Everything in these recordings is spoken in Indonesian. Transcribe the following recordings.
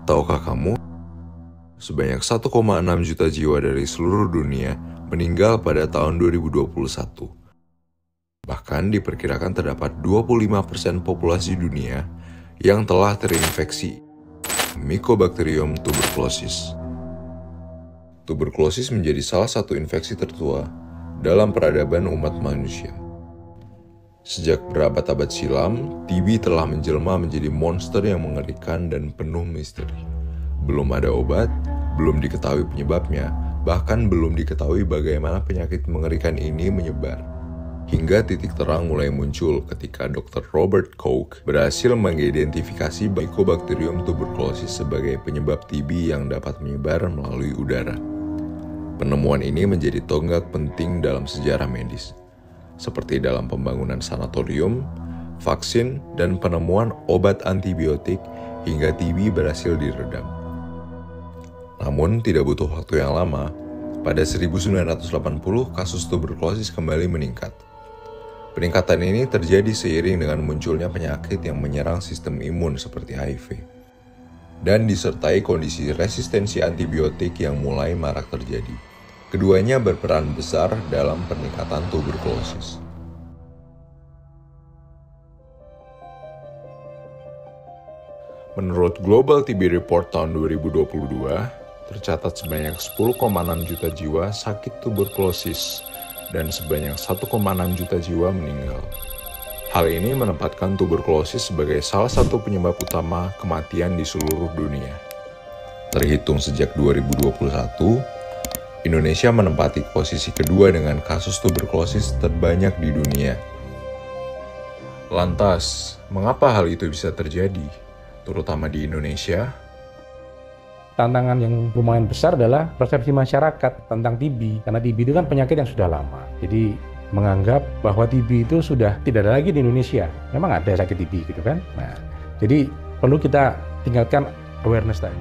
Tahukah kamu, sebanyak 1,6 juta jiwa dari seluruh dunia meninggal pada tahun 2021. Bahkan diperkirakan terdapat 25% populasi dunia yang telah terinfeksi Mycobacterium tuberculosis. Tuberkulosis menjadi salah satu infeksi tertua dalam peradaban umat manusia. Sejak berabad-abad silam, TB telah menjelma menjadi monster yang mengerikan dan penuh misteri. Belum ada obat, belum diketahui penyebabnya, bahkan belum diketahui bagaimana penyakit mengerikan ini menyebar. Hingga titik terang mulai muncul ketika Dr. Robert Koch berhasil mengidentifikasi Mycobacterium tuberculosis sebagai penyebab TB yang dapat menyebar melalui udara. Penemuan ini menjadi tonggak penting dalam sejarah medis, seperti dalam pembangunan sanatorium, vaksin, dan penemuan obat antibiotik hingga TB berhasil diredam. Namun, tidak butuh waktu yang lama, pada 1980 kasus tuberkulosis kembali meningkat. Peningkatan ini terjadi seiring dengan munculnya penyakit yang menyerang sistem imun seperti HIV, dan disertai kondisi resistensi antibiotik yang mulai marak terjadi. Keduanya berperan besar dalam peningkatan tuberkulosis. Menurut Global TB Report tahun 2022, tercatat sebanyak 10,6 juta jiwa sakit tuberkulosis dan sebanyak 1,6 juta jiwa meninggal. Hal ini menempatkan tuberkulosis sebagai salah satu penyebab utama kematian di seluruh dunia. Terhitung sejak 2021, Indonesia menempati posisi kedua dengan kasus tuberkulosis terbanyak di dunia. Lantas, mengapa hal itu bisa terjadi, terutama di Indonesia? Tantangan yang lumayan besar adalah persepsi masyarakat tentang TB, karena TB itu kan penyakit yang sudah lama. Jadi menganggap bahwa TB itu sudah tidak ada lagi di Indonesia. Memang ada sakit TB gitu kan. Nah, jadi perlu kita tingkatkan awareness tadi.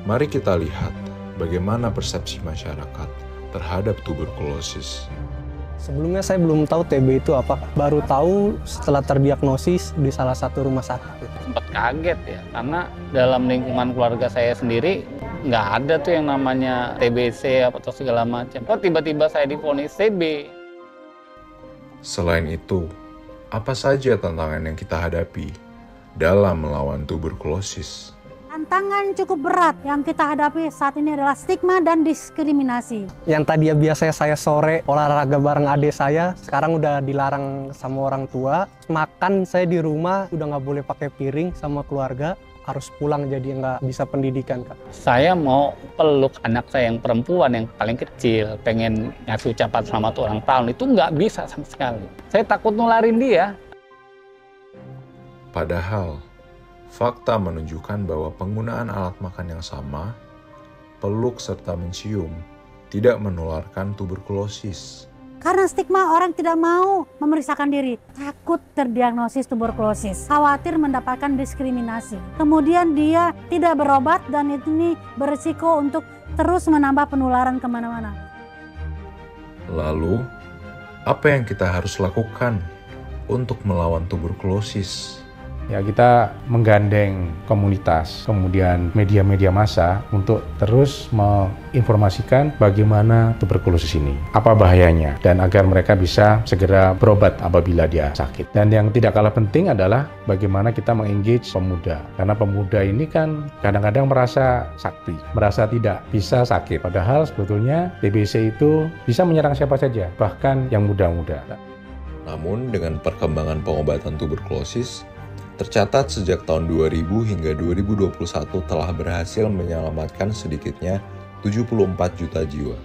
Mari kita lihat bagaimana persepsi masyarakat terhadap tuberkulosis. Sebelumnya saya belum tahu TB itu apa. Baru tahu setelah terdiagnosis di salah satu rumah sakit. Sempat kaget ya, karena dalam lingkungan keluarga saya sendiri nggak ada tuh yang namanya TBC atau segala macam. Kok tiba-tiba saya divonis TB? Selain itu, apa saja tantangan yang kita hadapi dalam melawan tuberkulosis? Tantangan cukup berat yang kita hadapi saat ini adalah stigma dan diskriminasi. Yang tadi biasanya saya sore olahraga bareng adik saya, sekarang udah dilarang sama orang tua. Makan saya di rumah udah nggak boleh pakai piring sama keluarga, harus pulang jadi nggak bisa pendidikan, Kak. Saya mau peluk anak saya yang perempuan yang paling kecil, pengen ngasih ucapan selamat ulang tahun, itu nggak bisa sama sekali. Saya takut nularin dia. Padahal, fakta menunjukkan bahwa penggunaan alat makan yang sama, peluk serta mencium, tidak menularkan tuberkulosis. Karena stigma, orang tidak mau memeriksakan diri, takut terdiagnosis tuberkulosis, khawatir mendapatkan diskriminasi. Kemudian dia tidak berobat dan ini berisiko untuk terus menambah penularan kemana-mana. Lalu, apa yang kita harus lakukan untuk melawan tuberkulosis? Ya, kita menggandeng komunitas, kemudian media-media massa untuk terus menginformasikan bagaimana tuberkulosis ini, apa bahayanya, dan agar mereka bisa segera berobat apabila dia sakit. Dan yang tidak kalah penting adalah bagaimana kita mengengage pemuda, karena pemuda ini kan kadang-kadang merasa sakti, merasa tidak bisa sakit, padahal sebetulnya TBC itu bisa menyerang siapa saja, bahkan yang muda-muda. Namun dengan perkembangan pengobatan tuberkulosis, tercatat sejak tahun 2000 hingga 2021 telah berhasil menyelamatkan sedikitnya 74 juta jiwa.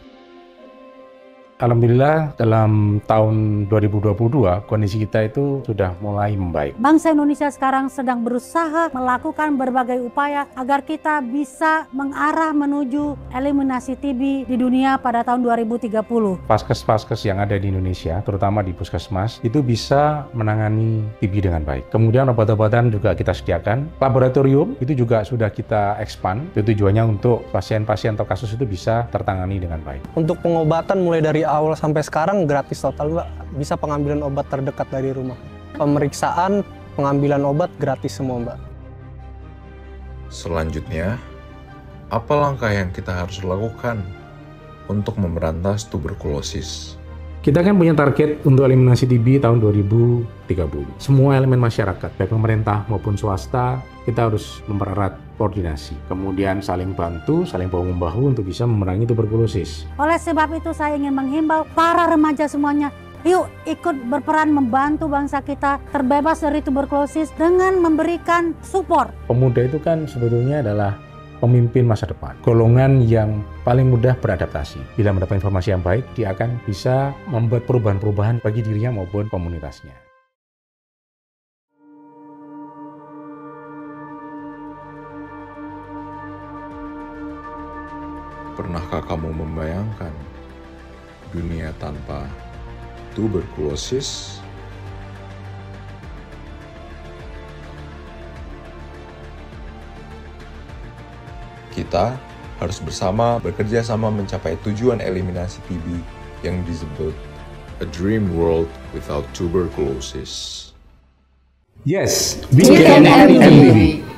Alhamdulillah dalam tahun 2022 kondisi kita itu sudah mulai membaik. Bangsa Indonesia sekarang sedang berusaha melakukan berbagai upaya agar kita bisa mengarah menuju eliminasi TB di dunia pada tahun 2030. Vaskes-vaskes yang ada di Indonesia, terutama di puskesmas, itu bisa menangani TB dengan baik. Kemudian obat-obatan juga kita sediakan. Laboratorium itu juga sudah kita expand. Itu tujuannya untuk pasien-pasien atau kasus itu bisa tertangani dengan baik. Untuk pengobatan mulai dari awal sampai sekarang gratis total, Mbak. Bisa pengambilan obat terdekat dari rumah. Pemeriksaan, pengambilan obat gratis semua, Mbak. Selanjutnya, apa langkah yang kita harus lakukan untuk memberantas tuberkulosis? Kita kan punya target untuk eliminasi TB tahun 2030. Semua elemen masyarakat, baik pemerintah maupun swasta, kita harus mempererat koordinasi. Kemudian saling bantu, saling bahu-membahu untuk bisa memerangi tuberkulosis. Oleh sebab itu saya ingin menghimbau para remaja semuanya, yuk ikut berperan membantu bangsa kita terbebas dari tuberkulosis dengan memberikan support. Pemuda itu kan sebetulnya adalah pemimpin masa depan, golongan yang paling mudah beradaptasi. Bila mendapat informasi yang baik, dia akan bisa membuat perubahan-perubahan bagi dirinya maupun komunitasnya. Pernahkah kamu membayangkan dunia tanpa tuberkulosis? Kita harus bersama bekerja sama mencapai tujuan eliminasi TB yang disebut A Dream World Without Tuberculosis. Yes, we can end TB.